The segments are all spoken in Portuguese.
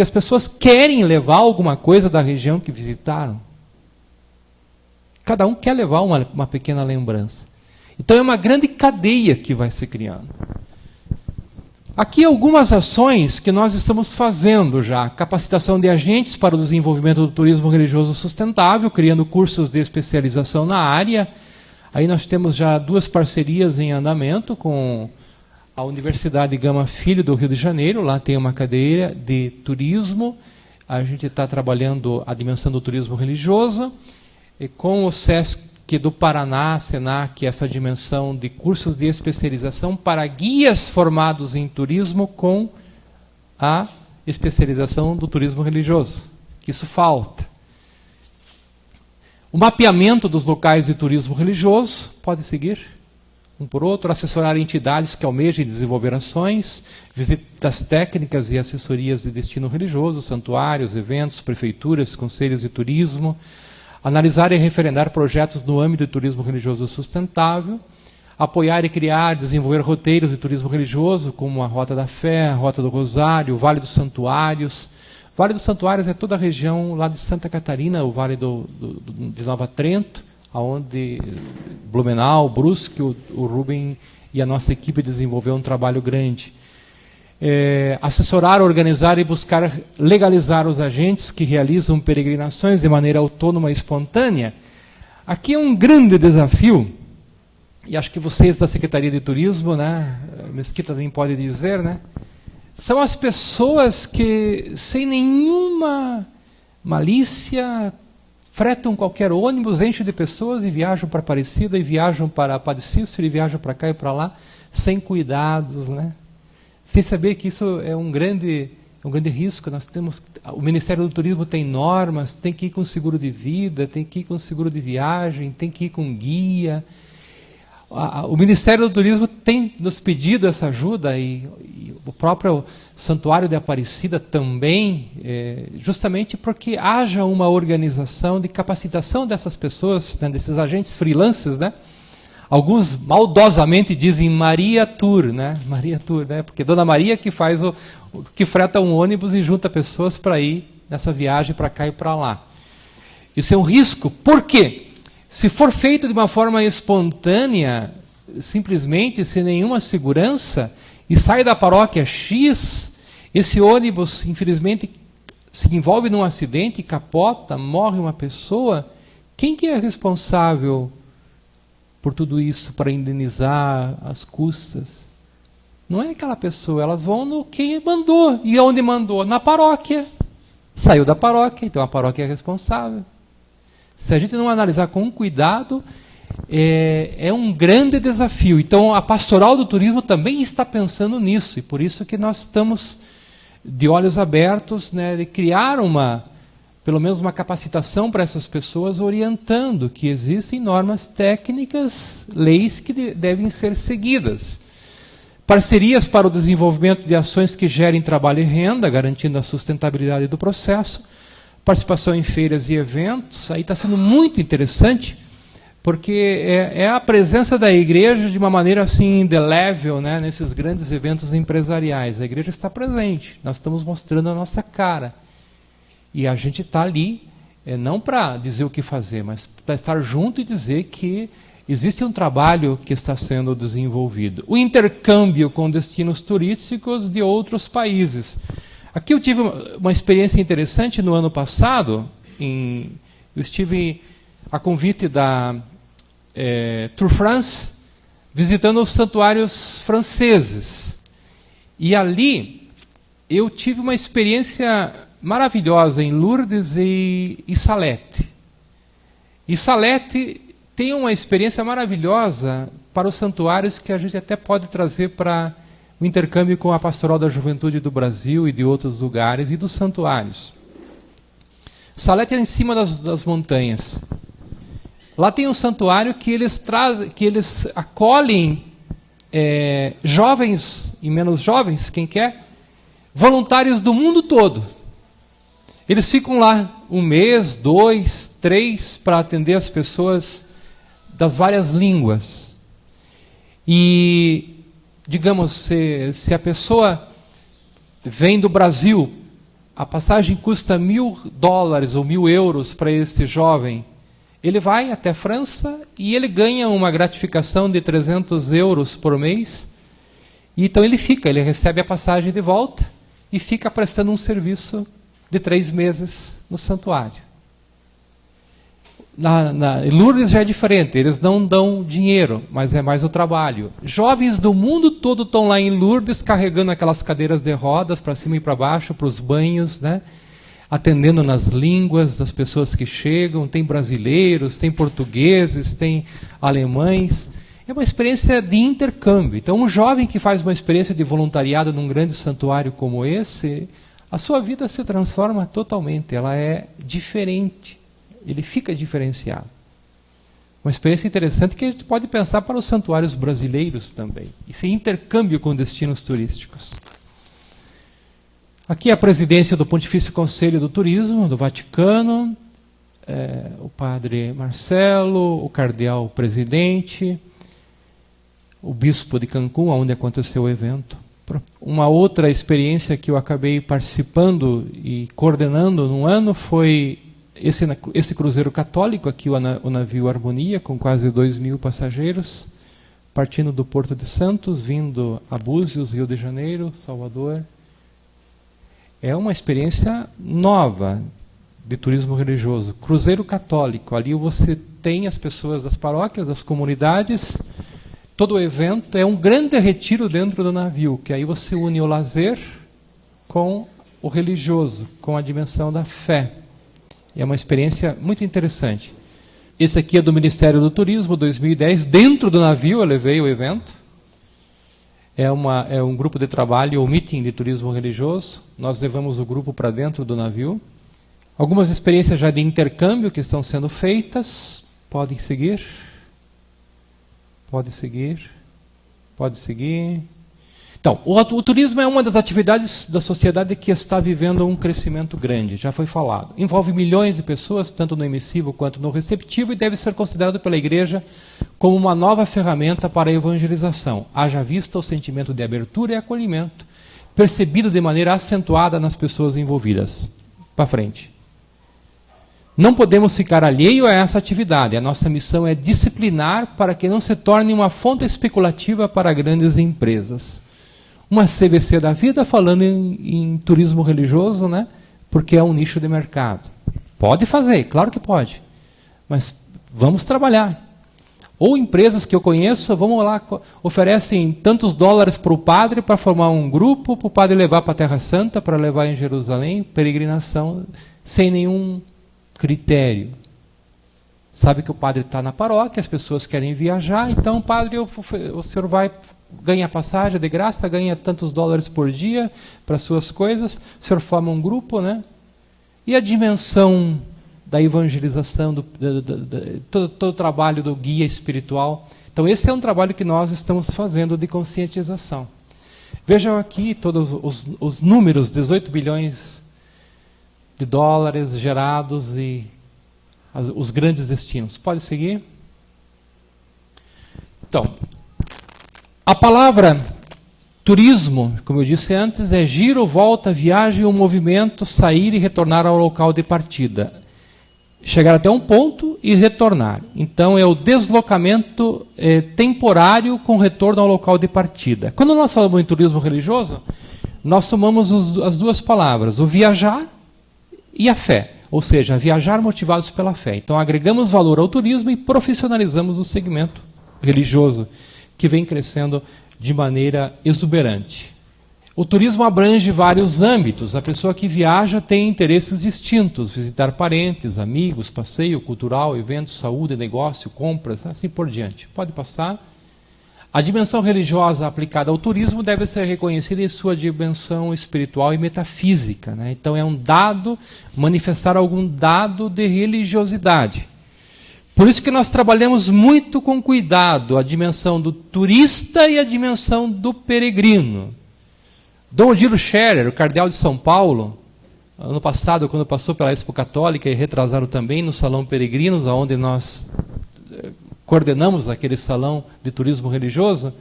Porque as pessoas querem levar alguma coisa da região que visitaram. Cada um quer levar uma pequena lembrança. Então é uma grande cadeia que vai se criando. Aqui algumas ações que nós estamos fazendo já. Capacitação de agentes para o desenvolvimento do turismo religioso sustentável, criando cursos de especialização na área. Aí nós temos já 2 parcerias em andamento com a Universidade Gama Filho do Rio de Janeiro. Lá tem uma cadeira de turismo. A gente está trabalhando a dimensão do turismo religioso. E com o SESC do Paraná, SENAC, essa dimensão de cursos de especialização para guias formados em turismo com a especialização do turismo religioso. Que isso falta. O mapeamento dos locais de turismo religioso, pode seguir, um por outro, assessorar entidades que almejem desenvolver ações, visitas técnicas e assessorias de destino religioso, santuários, eventos, prefeituras, conselhos de turismo, analisar e referendar projetos no âmbito do turismo religioso sustentável, apoiar e criar, desenvolver roteiros de turismo religioso, como a Rota da Fé, a Rota do Rosário, o Vale dos Santuários. O Vale dos Santuários é toda a região lá de Santa Catarina, o Vale de Nova Trento, onde Blumenau, Brusque, o Rubem e a nossa equipe desenvolveu um trabalho grande. Assessorar, organizar e buscar legalizar os agentes que realizam peregrinações de maneira autônoma e espontânea. Aqui é um grande desafio, e acho que vocês da Secretaria de Turismo, né, Mesquita também pode dizer, né, são as pessoas que, sem nenhuma malícia, fretam qualquer ônibus, enchem de pessoas e viajam para Aparecida, e viajam para Padre Cícero, e viajam para cá e para lá, sem cuidados, né? Sem saber que isso é um grande risco. Nós temos, o Ministério do Turismo tem normas, tem que ir com seguro de vida, tem que ir com seguro de viagem, tem que ir com guia. O Ministério do Turismo tem nos pedido essa ajuda, e o próprio Santuário de Aparecida também, justamente porque haja uma organização de capacitação dessas pessoas, né, desses agentes freelancers, né? Alguns maldosamente dizem Maria Tour, né? Maria Tour, né? Porque Dona Maria que faz que freta um ônibus e junta pessoas para ir nessa viagem para cá e para lá. Isso é um risco. Por quê? Se for feito de uma forma espontânea, simplesmente sem nenhuma segurança, e sai da paróquia X, esse ônibus, infelizmente, se envolve num acidente, capota, morre uma pessoa, quem que é responsável por tudo isso, para indenizar as custas? Não é aquela pessoa, elas vão no que mandou. E onde mandou? Na paróquia. Saiu da paróquia, então a paróquia é responsável. Se a gente não analisar com cuidado, é um grande desafio. Então a Pastoral do Turismo também está pensando nisso, e por isso que nós estamos de olhos abertos, né, de criar pelo menos uma capacitação para essas pessoas, orientando que existem normas técnicas, leis que devem ser seguidas. Parcerias para o desenvolvimento de ações que gerem trabalho e renda, garantindo a sustentabilidade do processo. Participação em feiras e eventos. Aí está sendo muito interessante, porque é a presença da igreja de uma maneira assim, indelével, né, nesses grandes eventos empresariais. A igreja está presente, nós estamos mostrando a nossa cara. E a gente está ali, não para dizer o que fazer, mas para estar junto e dizer que existe um trabalho que está sendo desenvolvido. O intercâmbio com destinos turísticos de outros países. Aqui eu tive uma experiência interessante no ano passado. Eu estive a convite da Tour France, visitando os santuários franceses. E ali eu tive uma experiência maravilhosa em Lourdes e Salete. E Salete tem uma experiência maravilhosa para os santuários que a gente até pode trazer para o intercâmbio com a Pastoral da Juventude do Brasil e de outros lugares, e dos santuários. Salete é em cima das montanhas. Lá tem um santuário que eles acolhem jovens e menos jovens, quem quer, voluntários do mundo todo. Eles ficam lá 1 mês, 2, 3, para atender as pessoas das várias línguas. E, digamos, se a pessoa vem do Brasil, a passagem custa $1.000 ou €1.000 para esse jovem, ele vai até a França e ele ganha uma gratificação de €300 por mês. E então ele recebe a passagem de volta e fica prestando um serviço de 3 meses no santuário. Em Lourdes já é diferente, eles não dão dinheiro, mas é mais o trabalho. Jovens do mundo todo estão lá em Lourdes carregando aquelas cadeiras de rodas para cima e para baixo, para os banhos, né? Atendendo nas línguas das pessoas que chegam. Tem brasileiros, tem portugueses, tem alemães. É uma experiência de intercâmbio. Então, um jovem que faz uma experiência de voluntariado num grande santuário como esse, a sua vida se transforma totalmente, ela é diferente. Ele fica diferenciado. Uma experiência interessante que a gente pode pensar para os santuários brasileiros também. Esse intercâmbio com destinos turísticos. Aqui é a presidência do Pontifício Conselho do Turismo, do Vaticano, o padre Marcelo, o cardeal presidente, o bispo de Cancún, onde aconteceu o evento. Uma outra experiência que eu acabei participando e coordenando num ano foi esse cruzeiro católico, aqui o navio Harmonia, com quase 2.000 passageiros, partindo do Porto de Santos, vindo a Búzios, Rio de Janeiro, Salvador. É uma experiência nova de turismo religioso. Cruzeiro católico, ali você tem as pessoas das paróquias, das comunidades. Todo o evento é um grande retiro dentro do navio, que aí você une o lazer com o religioso, com a dimensão da fé. E é uma experiência muito interessante. Esse aqui é do Ministério do Turismo, 2010. Dentro do navio eu levei o evento. É um grupo de trabalho, o meeting de turismo religioso. Nós levamos o grupo para dentro do navio. Algumas experiências já de intercâmbio que estão sendo feitas. Podem seguir. Pode seguir. Pode seguir. Então, o turismo é uma das atividades da sociedade que está vivendo um crescimento grande, já foi falado. Envolve milhões de pessoas, tanto no emissivo quanto no receptivo, e deve ser considerado pela Igreja como uma nova ferramenta para a evangelização. Haja vista o sentimento de abertura e acolhimento, percebido de maneira acentuada nas pessoas envolvidas. Para frente. Não podemos ficar alheio a essa atividade. A nossa missão é disciplinar para que não se torne uma fonte especulativa para grandes empresas. Uma CVC da vida falando em turismo religioso, né? Porque é um nicho de mercado. Pode fazer, claro que pode. Mas vamos trabalhar. Ou empresas que eu conheço, vamos lá, oferecem tantos dólares para o padre para formar um grupo, para o padre levar para a Terra Santa, para levar em Jerusalém, peregrinação, sem nenhum critério. Sabe que o padre está na paróquia, as pessoas querem viajar, então, padre, o senhor vai ganha passagem de graça, ganha tantos dólares por dia para suas coisas, o senhor forma um grupo, né? E a dimensão da evangelização, todo o trabalho do guia espiritual. Então, esse é um trabalho que nós estamos fazendo de conscientização. Vejam aqui todos os números, 18 bilhões de dólares gerados e os grandes destinos. Pode seguir? Então, a palavra turismo, como eu disse antes, é giro, volta, viagem ou movimento, sair e retornar ao local de partida. Chegar até um ponto e retornar. Então, é o deslocamento temporário com retorno ao local de partida. Quando nós falamos em turismo religioso, nós somamos as duas palavras, o viajar e a fé. Ou seja, viajar motivados pela fé. Então, agregamos valor ao turismo e profissionalizamos o segmento religioso, que vem crescendo de maneira exuberante. O turismo abrange vários âmbitos. A pessoa que viaja tem interesses distintos, visitar parentes, amigos, passeio cultural, eventos, saúde, negócio, compras, assim por diante. Pode passar. A dimensão religiosa aplicada ao turismo deve ser reconhecida em sua dimensão espiritual e metafísica, né? Então é um dado, manifestar algum dado de religiosidade. Por isso que nós trabalhamos muito com cuidado a dimensão do turista e a dimensão do peregrino. Dom Odilo Scherer, o cardeal de São Paulo, ano passado, quando passou pela Expo Católica e retrasado também no Salão Peregrinos, onde nós coordenamos aquele salão de turismo religioso,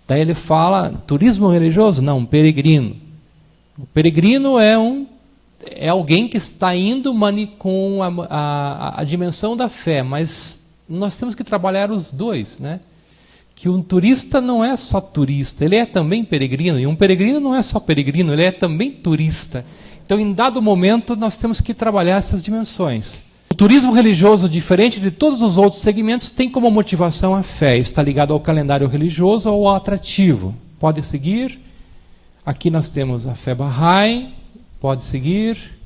daí ele fala, turismo religioso? Não, peregrino. O peregrino é um é alguém que está indo com a dimensão da fé, mas nós temos que trabalhar os dois, né? Que um turista não é só turista, ele é também peregrino, e um peregrino não é só peregrino, ele é também turista. Então, em dado momento, nós temos que trabalhar essas dimensões. O turismo religioso, diferente de todos os outros segmentos, tem como motivação a fé, está ligado ao calendário religioso ou ao atrativo. Pode seguir. Aqui nós temos a fé Bahá'í, pode seguir.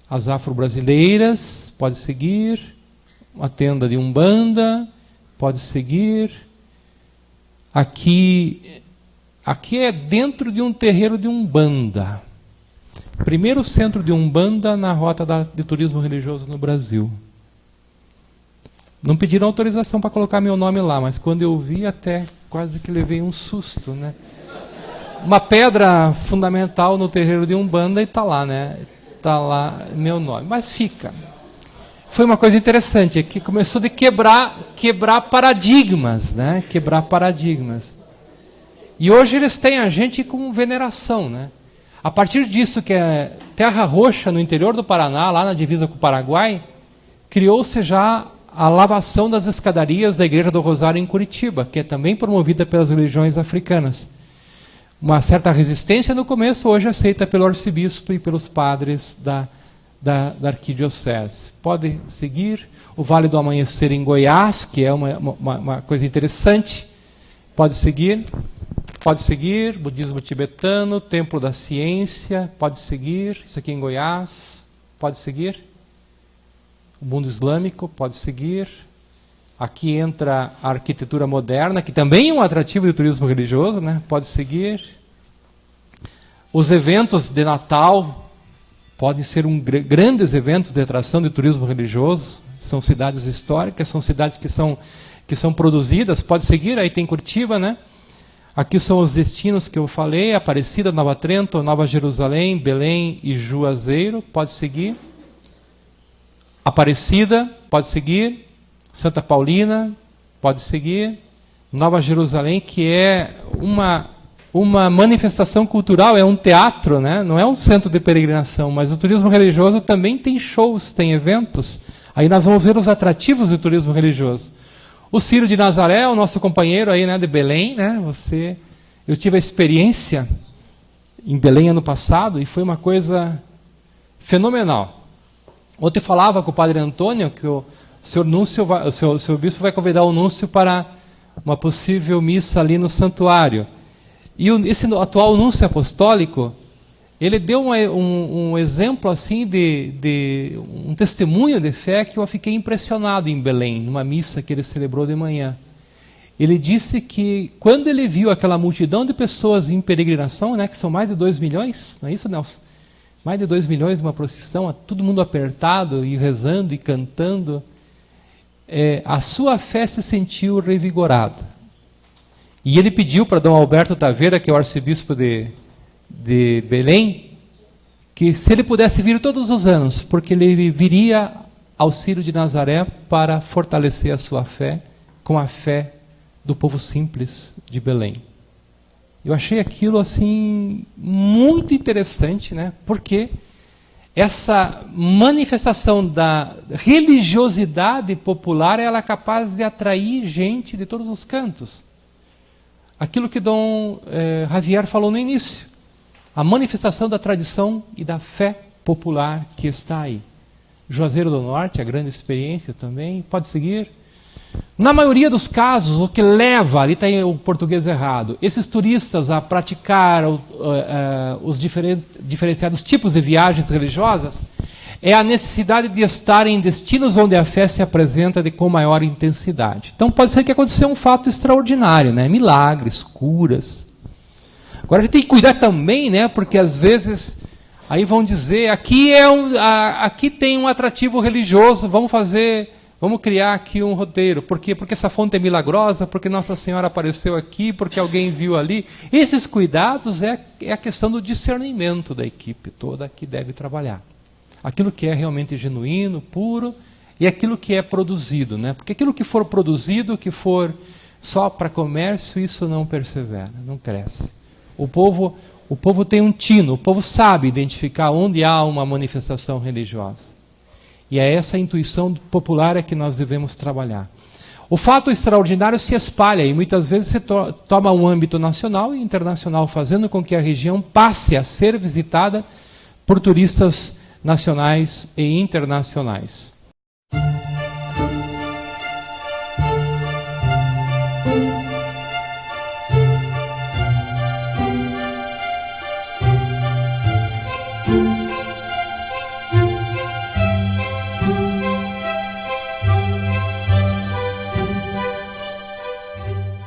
As afro-brasileiras, pode seguir. Uma tenda de Umbanda, pode seguir. Aqui é dentro de um terreiro de Umbanda. Primeiro centro de Umbanda na rota de turismo religioso no Brasil. Não pediram autorização para colocar meu nome lá, mas quando eu vi até quase que levei um susto, né? Uma pedra fundamental no terreiro de Umbanda e está lá, né? Está lá meu nome, mas fica. Foi uma coisa interessante, que começou de quebrar paradigmas, né? Quebrar paradigmas. E hoje eles têm a gente com veneração, né? A partir disso, que é Terra Roxa, no interior do Paraná, lá na divisa com o Paraguai, criou-se já a lavação das escadarias da Igreja do Rosário em Curitiba, que é também promovida pelas religiões africanas. Uma certa resistência no começo, hoje aceita pelo arcebispo e pelos padres da arquidiocese. Pode seguir. O Vale do Amanhecer em Goiás, que é uma coisa interessante. Pode seguir. Pode seguir, budismo tibetano, templo da ciência, pode seguir, isso aqui em Goiás, pode seguir. O mundo islâmico, pode seguir. Aqui entra a arquitetura moderna, que também é um atrativo de turismo religioso, né? Pode seguir. Os eventos de Natal podem ser grandes eventos de atração de turismo religioso, são cidades históricas, são cidades que são produzidas, pode seguir, aí tem Curitiba, né? Aqui são os destinos que eu falei, Aparecida, Nova Trento, Nova Jerusalém, Belém e Juazeiro, pode seguir. Aparecida, pode seguir. Santa Paulina, pode seguir. Nova Jerusalém, que é uma manifestação cultural, é um teatro, né? Não é um centro de peregrinação, mas o turismo religioso também tem shows, tem eventos. Aí nós vamos ver os atrativos do turismo religioso. O Ciro de Nazaré, o nosso companheiro aí, né, de Belém, né? Eu tive a experiência em Belém ano passado e foi uma coisa fenomenal. Ontem eu falava com o padre Antônio que o senhor bispo vai convidar o núncio para uma possível missa ali no santuário. E esse atual núncio apostólico, ele deu um exemplo assim de um testemunho de fé que eu fiquei impressionado em Belém, numa missa que ele celebrou de manhã. Ele disse que quando ele viu aquela multidão de pessoas em peregrinação, né, que são mais de 2 milhões, não é isso, Nelson? Mais de 2 milhões numa procissão, todo mundo apertado e rezando e cantando, a sua fé se sentiu revigorada. E ele pediu para Dom Alberto Taveira, que é o arcebispo de Belém, que se ele pudesse vir todos os anos, porque ele viria ao Ciro de Nazaré para fortalecer a sua fé com a fé do povo simples de Belém. Eu achei aquilo assim muito interessante, né? Porque essa manifestação da religiosidade popular, ela é capaz de atrair gente de todos os cantos. Aquilo que Dom Javier falou no início. A manifestação da tradição e da fé popular que está aí. Juazeiro do Norte, a grande experiência também, pode seguir. Na maioria dos casos, o que leva, ali está o português errado, esses turistas a praticar os diferenciados tipos de viagens religiosas, é a necessidade de estar em destinos onde a fé se apresenta com maior intensidade. Então pode ser que aconteceu um fato extraordinário, né? Milagres, curas. Agora a gente tem que cuidar também, né? Porque às vezes aí vão dizer, aqui tem um atrativo religioso, vamos criar aqui um roteiro. Por quê? Porque essa fonte é milagrosa, porque Nossa Senhora apareceu aqui, porque alguém viu ali. Esses cuidados é a questão do discernimento da equipe toda que deve trabalhar. Aquilo que é realmente genuíno, puro, e aquilo que é produzido, né? Porque aquilo que for produzido, que for só para comércio, isso não persevera, não cresce. O povo O povo tem um tino, o povo sabe identificar onde há uma manifestação religiosa. E é essa intuição popular é que nós devemos trabalhar. O fato extraordinário se espalha e muitas vezes se toma um âmbito nacional e internacional, fazendo com que a região passe a ser visitada por turistas nacionais e internacionais.